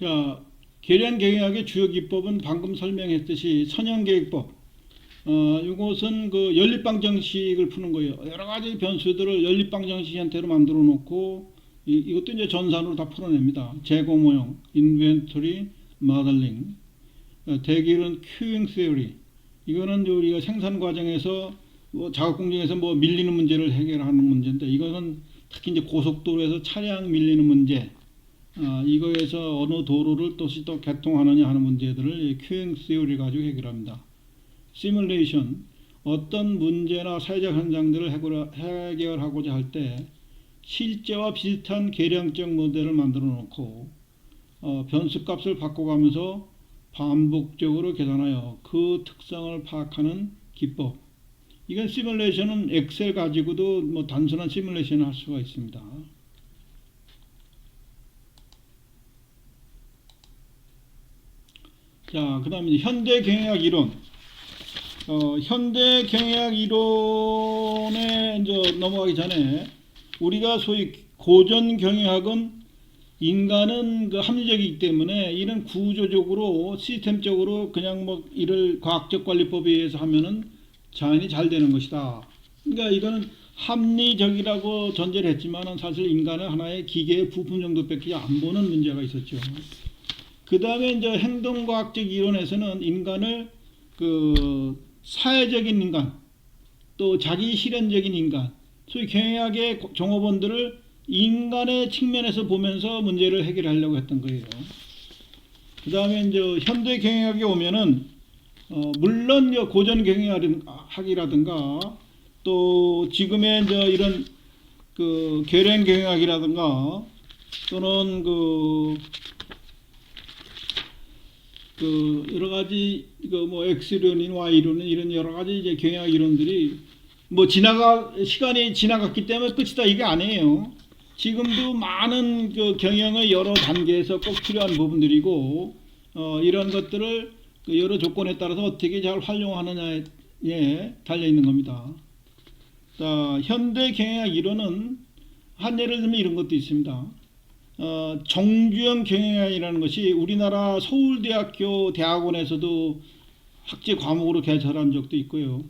자, 계량 경영학의 주요 기법은 방금 설명했듯이 선형계획법. 이것은 그 연립방정식을 푸는 거예요. 여러 가지 변수들을 연립방정식 형태로 만들어 놓고 이것도 이제 전산으로 다 풀어냅니다. 재고 모형, 인벤토리, 모델링, 대기는 큐잉 세어리. 이거는 우리가 생산 과정에서 작업 공정에서 밀리는 문제를 해결하는 문제인데, 이거는 특히 이제 고속도로에서 차량 밀리는 문제, 이거에서 어느 도로를 또 개통하느냐 하는 문제들을 큐잉 세어리 가지고 해결합니다. 시뮬레이션, 어떤 문제나 사회적 현상들을 해결하고자 할 때 실제와 비슷한 계량적 모델을 만들어 놓고 변수값을 바꿔가면서 반복적으로 계산하여 그 특성을 파악하는 기법. 이건 시뮬레이션은 엑셀 가지고도 단순한 시뮬레이션을 할 수가 있습니다. 자, 그 다음에 현대 경영학 이론. 현대 경영학 이론에 이제 넘어가기 전에 우리가 소위 고전 경영학은 인간은 그 합리적이기 때문에 이런 구조적으로 시스템적으로 그냥 일을 과학적 관리법에 의해서 하면은 자연히 잘 되는 것이다. 그러니까 이거는 합리적이라고 전제를 했지만은 사실 인간은 하나의 기계의 부품 정도밖에 안 보는 문제가 있었죠. 그 다음에 이제 행동과학적 이론에서는 인간을 그 사회적인 인간, 또 자기 실현적인 인간, 소위 경영학의 종업원들을 인간의 측면에서 보면서 문제를 해결하려고 했던 거예요. 그 다음에 이제 현대 경영학에 오면은 물론 고전 경영학이라든가 또 지금의 이제 이런 그 계량 경영학이라든가 또는 그 여러 가지 X이론인 Y이론인 이런 여러 가지 이제 경영학 이론들이 시간이 지나갔기 때문에 끝이다 이게 아니에요. 지금도 많은 그 경영의 여러 단계에서 꼭 필요한 부분들이고 이런 것들을 여러 조건에 따라서 어떻게 잘 활용하느냐에 달려 있는 겁니다. 자, 현대 경영학 이론은 한 예를 들면 이런 것도 있습니다. 정주영 경영학이라는 것이 우리나라 서울대학교 대학원에서도 학제 과목으로 개설한 적도 있고요.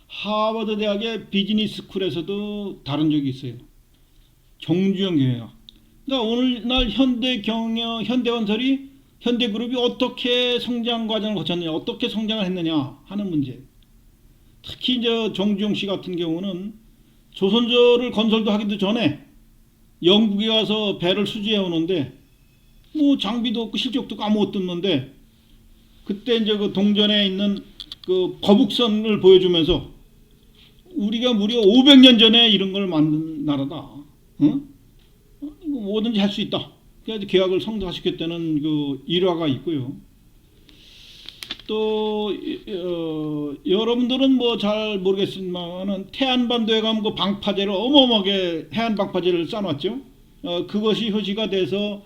하버드 대학의 비즈니스 스쿨에서도 다룬 적이 있어요. 정주영 경영학. 그러니까 오늘날 현대건설이 현대그룹이 어떻게 성장 과정을 거쳤느냐, 어떻게 성장을 했느냐 하는 문제. 특히 이제 정주영 씨 같은 경우는 조선조를 건설도 하기도 전에 영국에 가서 배를 수주해 오는데 장비도 없고 실적도 아무것도 없는데 그때 이제 그 동전에 있는 그 거북선을 보여주면서 우리가 무려 500년 전에 이런 걸 만든 나라다. 뭐든지 할 수 있다. 그래서 계약을 성사시켰다는 그 일화가 있고요. 또 여러분들은 잘 모르겠지만은 태안반도에 가면 그 방파제를 어마어마하게 해안 방파제를 쌓아놨죠. 그것이 효시가 돼서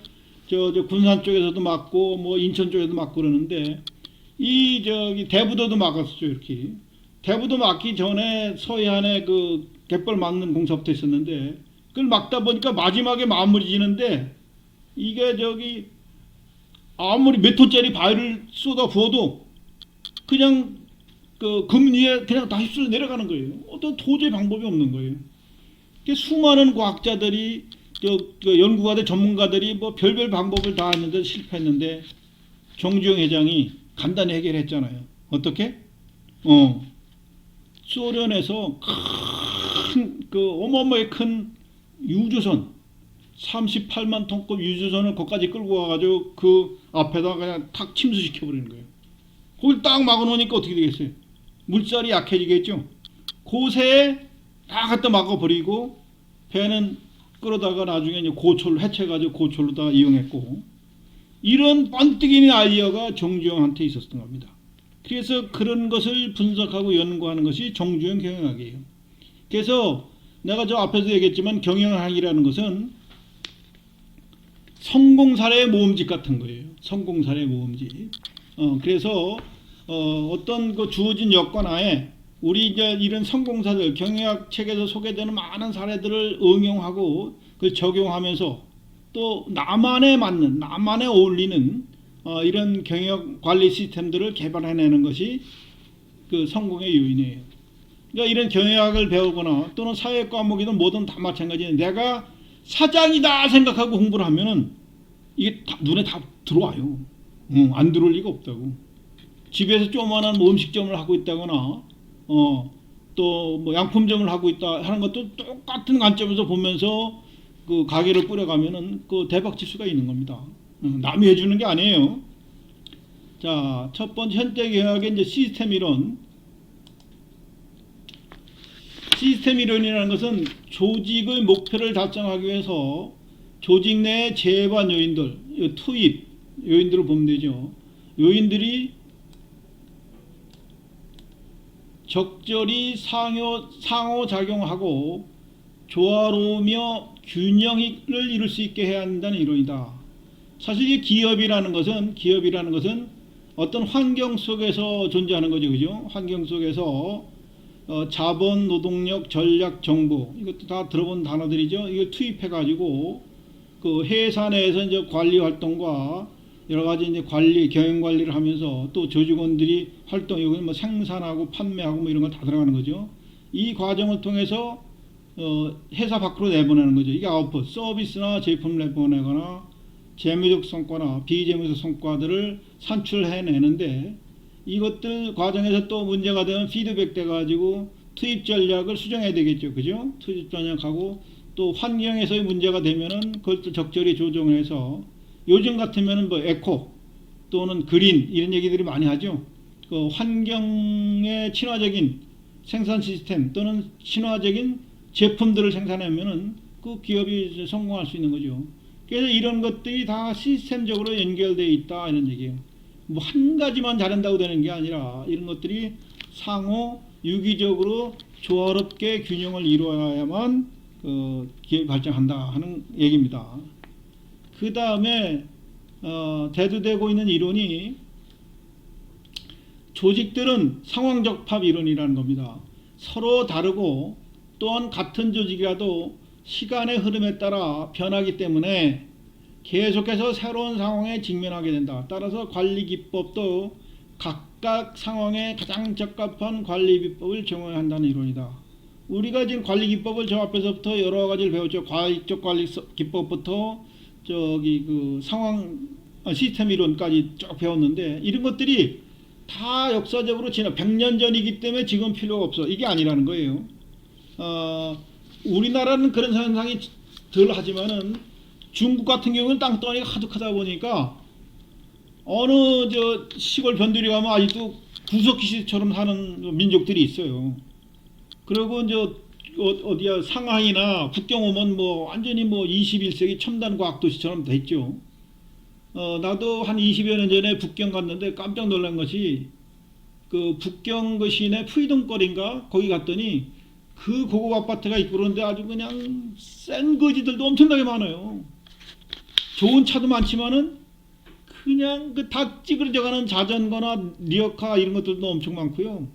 저 군산 쪽에서도 맞고 인천 쪽에도 맞고 그러는데 대부도도 막았었죠. 이렇게 대부도 막기 전에 서해안에 그 갯벌 막는 공사부터 있었는데 그걸 막다 보니까 마지막에 마무리 지는데 이게 아무리 몇 톤짜리 바위를 쏟아 부어도 그냥 금 위에 그냥 다 휩쓸려 내려가는 거예요. 어떤 도저히 방법이 없는 거예요. 수많은 과학자들이 연구가들 전문가들이 별별 방법을 다 했는데 실패했는데 정주영 회장이 간단히 해결했잖아요. 어떻게? 소련에서 어마어마하게 큰 유조선 38만 톤급 유조선을 거기까지 끌고 와가지고 그 앞에다 그냥 탁 침수시켜 버리는 거예요. 거길 딱 막아놓으니까 어떻게 되겠어요? 물살이 약해지겠죠. 고세에 다 갖다 막아버리고 배는 끌어다가 나중에 이제 고철로 해체해가지고 고철로 다 이용했고, 이런 번뜩이는 아이디어가 정주영한테 있었던 겁니다. 그래서 그런 것을 분석하고 연구하는 것이 정주영 경영학이에요. 그래서 내가 저 앞에서 얘기했지만 경영학이라는 것은 성공 사례의 모음집 같은 거예요. 성공 사례의 모음집. 그래서 어떤 그 주어진 여건 하에 우리 이제 이런 성공사들 경영학 책에서 소개되는 많은 사례들을 응용하고 그걸 적용하면서 또 나만에 맞는, 나만에 어울리는 이런 경영 관리 시스템들을 개발해내는 것이 그 성공의 요인이에요. 그러니까 이런 경영학을 배우거나 또는 사회 과목이든 뭐든 다 마찬가지예요. 내가 사장이다 생각하고 공부를 하면은 이게 다 눈에 다 들어와요. 안 들어올 리가 없다고. 집에서 조그마한 뭐 음식점을 하고 있다거나 또 뭐 양품점을 하고 있다 하는 것도 똑같은 관점에서 보면서 그 가게를 꾸려가면은 그 대박 칠 수가 있는 겁니다. 남이 해주는 게 아니에요. 자, 첫 번째 현대 경영학의 이제 시스템 이론. 시스템 이론이라는 것은 조직의 목표를 달성하기 위해서 조직 내의 제반 요인들, 투입 요인들을 보면 되죠. 요인들이 적절히 상호작용하고 조화로우며 균형을 이룰 수 있게 해야 한다는 이론이다. 사실 이 기업이라는 것은 어떤 환경 속에서 존재하는 거죠. 그죠? 환경 속에서 자본, 노동력, 전략, 정보 이것도 다 들어본 단어들이죠. 이걸 투입해가지고 그 회사 내에서 이제 관리 활동과 여러 가지 이제 관리, 경영 관리를 하면서 또 조직원들이 활동, 여기는 뭐 생산하고 판매하고 뭐 이런 걸 다 들어가는 거죠. 이 과정을 통해서 회사 밖으로 내보내는 거죠. 이게 아웃풋, 서비스나 제품을 내보내거나 재무적 성과나 비재무적 성과들을 산출해내는데 이것들 과정에서 또 문제가 되면 피드백 돼가지고 투입 전략을 수정해야 되겠죠. 그죠? 투입 전략하고 또 환경에서의 문제가 되면은 그걸 또 적절히 조정해서 요즘 같으면은 뭐 에코 또는 그린 이런 얘기들이 많이 하죠. 그 환경에 친화적인 생산 시스템 또는 친화적인 제품들을 생산하면은 그 기업이 성공할 수 있는 거죠. 그래서 이런 것들이 다 시스템적으로 연결되어 있다 이런 얘기예요. 뭐 한 가지만 잘한다고 되는 게 아니라 이런 것들이 상호 유기적으로 조화롭게 균형을 이루어야만 기업이 발전한다 하는 얘기입니다. 그 다음에 대두되고 있는 이론이 조직들은 상황적합 이론이라는 겁니다. 서로 다르고 또한 같은 조직이라도 시간의 흐름에 따라 변하기 때문에 계속해서 새로운 상황에 직면하게 된다. 따라서 관리 기법도 각각 상황에 가장 적합한 관리 기법을 정해야 한다는 이론이다. 우리가 지금 관리 기법을 저 앞에서부터 여러 가지를 배웠죠. 과학적 관리 기법부터 저기 그 상황 시스템 이론까지 쭉 배웠는데 이런 것들이 다 역사적으로 지난 100년 전이기 때문에 지금 필요가 없어. 이게 아니라는 거예요. 우리나라는 그런 현상이 덜 하지만은 중국 같은 경우는 땅덩어리가 하도 크다 보니까 어느 저 시골 변두리 가면 아직도 구석기시처럼 사는 민족들이 있어요. 그리고 이제 어디야 상하이나 북경 오면 뭐 완전히 뭐 21세기 첨단 과학 도시처럼 됐죠. 나도 한 20여 년 전에 북경 갔는데 깜짝 놀란 것이 그 북경 그 시내 프리덤거리인가 거기 갔더니 그 고급 아파트가 있고 그런데 아주 그냥 센 거지들도 엄청나게 많아요. 좋은 차도 많지만은 그냥 그 다 찌그러져가는 자전거나 리어카 이런 것들도 엄청 많고요.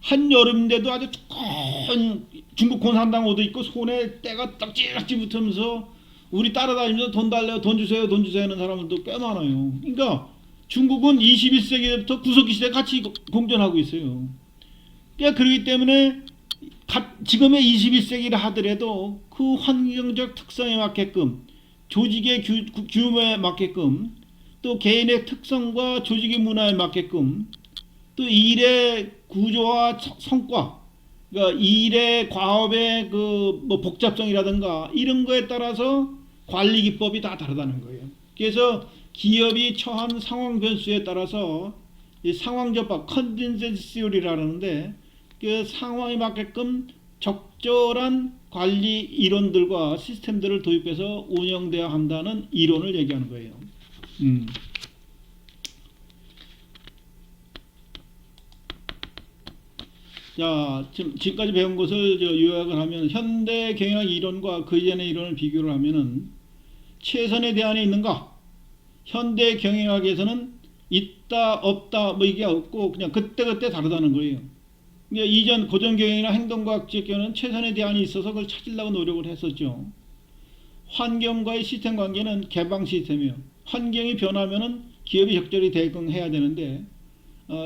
한여름인데도 아주 두꺼운 중국 공산당 옷도 있고 손에 때가 딱지락지 붙으면서 우리 따라다니면서 돈 달래요, 돈 주세요, 돈 주세요 하는 사람들도 꽤 많아요. 그러니까 중국은 21세기부터 구석기 시대 같이 공존하고 있어요. 그러니까 그렇기 때문에 지금의 21세기를 하더라도 그 환경적 특성에 맞게끔 조직의 규모에 맞게끔 또 개인의 특성과 조직의 문화에 맞게끔 또 일의 구조와 성과, 그러니까 일의 과업의 그 뭐 복잡성이라든가 이런 거에 따라서 관리 기법이 다 다르다는 거예요. 그래서 기업이 처한 상황 변수에 따라서 이 상황 접합 컨틴전시 시리라는데 그 상황에 맞게끔 적절한 관리 이론들과 시스템들을 도입해서 운영돼야 한다는 이론을 얘기하는 거예요. 자, 지금까지 배운 것을 요약을 하면 현대 경영학 이론과 그 이전의 이론을 비교를 하면은 최선의 대안이 있는가? 현대 경영학에서는 있다 없다 뭐 이게 없고 그냥 그때그때 다르다는 거예요. 그러니까 이전 고전 경영이나 행동과학적 경영은 최선의 대안이 있어서 그걸 찾으려고 노력을 했었죠. 환경과의 시스템 관계는 개방 시스템이에요. 환경이 변하면은 기업이 적절히 대응해야 되는데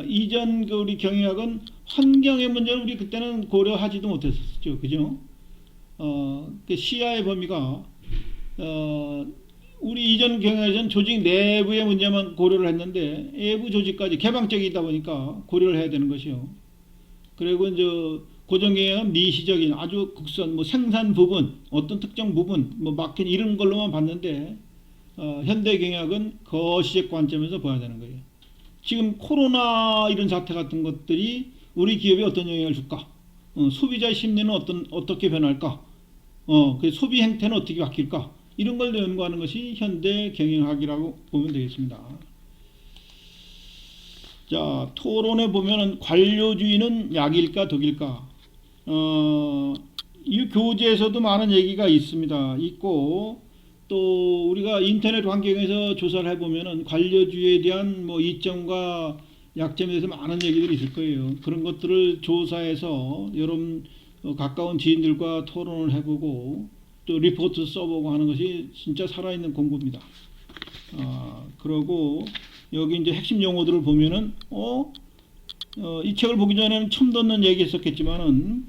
이전 우리 경영학은 환경의 문제는 우리 그때는 고려하지도 못했었죠. 그죠? 그 시야의 범위가 우리 이전 경영에서는 조직 내부의 문제만 고려를 했는데 외부 조직까지 개방적이다 보니까 고려를 해야 되는 것이요. 그리고 이제 고정경영은 미시적인 아주 극선 뭐 생산 부분, 어떤 특정 부분, 뭐 마켓 이런 걸로만 봤는데 현대 경영학은 거시적 관점에서 봐야 되는 거예요. 지금 코로나 이런 사태 같은 것들이 우리 기업에 어떤 영향을 줄까? 소비자 심리는 어떻게 변할까? 그 소비 행태는 어떻게 바뀔까? 이런 걸 연구하는 것이 현대 경영학이라고 보면 되겠습니다. 자, 토론에 보면은 관료주의는 약일까 독일까? 이 교재에서도 많은 얘기가 있고 또 우리가 인터넷 환경에서 조사를 해보면은 관료주의에 대한 뭐 이점과 약점에 대해서 많은 얘기들이 있을 거예요. 그런 것들을 조사해서 여러분 가까운 지인들과 토론을 해보고 또 리포트 써보고 하는 것이 진짜 살아있는 공부입니다. 그러고 여기 이제 핵심 용어들을 보면은 이 책을 보기 전에는 처음 듣는 얘기했었겠지만은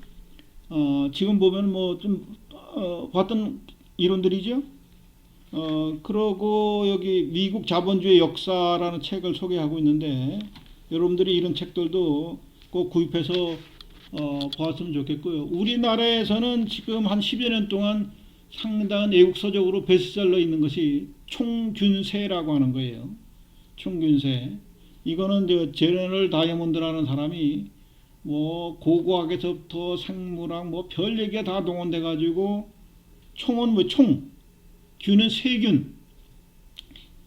지금 보면 뭐 좀 봤던 이론들이죠. 그러고 여기 미국 자본주의 역사라는 책을 소개하고 있는데 여러분들이 이런 책들도 꼭 구입해서 보았으면 좋겠고요. 우리나라에서는 지금 한 10여 년 동안 상당한 애국서적으로 베스트셀러 있는 것이 총균세라고 하는 거예요. 총균세. 이거는 저 제너럴 다이아몬드라는 사람이 뭐 고고학에서부터 생물학 뭐 별 얘기가 다 동원돼 가지고 총은 뭐 총, 균은 세균,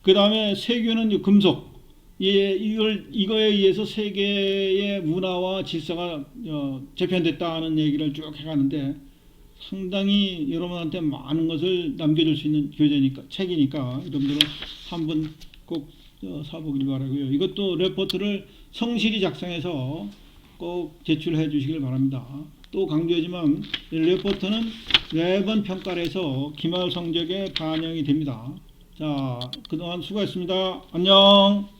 그 다음에 세균은 금속. 이거에 의해서 세계의 문화와 질서가 재편됐다는 얘기를 쭉 해가는데 상당히 여러분한테 많은 것을 남겨줄 수 있는 교재니까 책이니까 여러분들은 한번 꼭 사보길 바라고요. 이것도 레포트를 성실히 작성해서 꼭 제출해 주시길 바랍니다. 또 강조하지만 레포트는 매번 평가를 해서 기말 성적에 반영이 됩니다. 자, 그동안 수고했습니다. 안녕.